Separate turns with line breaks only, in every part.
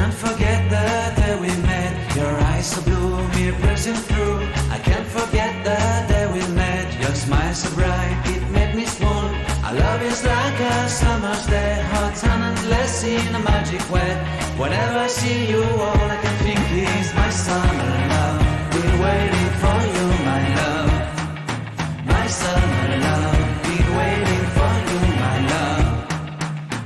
can't forget the day we met. Your eyes so blue, me pressing through. I can't forget the day we met. Your smile so bright, it made me swoon. Our love is like a summer's day, hot and endless in a magic way. Whenever I see you, all I can think is my summer love. Been waiting for you, my love. My summer love. Been waiting for you, my love.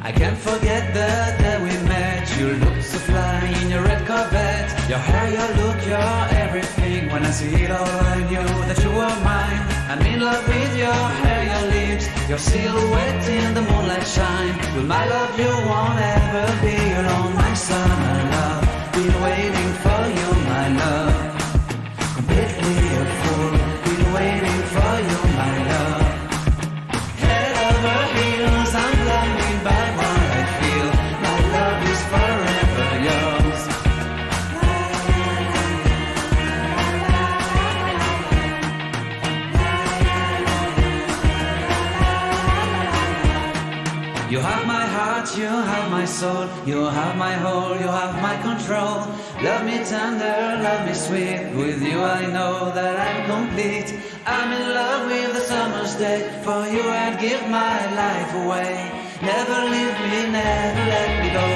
I can't forget the day we met. You look so fly in your red Corvette. Your hair, your look, your everything. When I see it all, I knew that you were mine. I'm in love with your hair, your lips, your silhouette in the moonlight shine. With my love, you won't ever be alone. My summer love, been waiting for you, my love. Completely a fool, been waiting for you, my love. Head over heels, I'm blinded by what I feel. My love is forever yours. You have my heart, you have my soul, you have my whole, you have my control. Love me tender, love me sweet, with you I know that I'm complete. I'm in love with the summer's day, for you I'd give my life away. Never leave me, never let me go.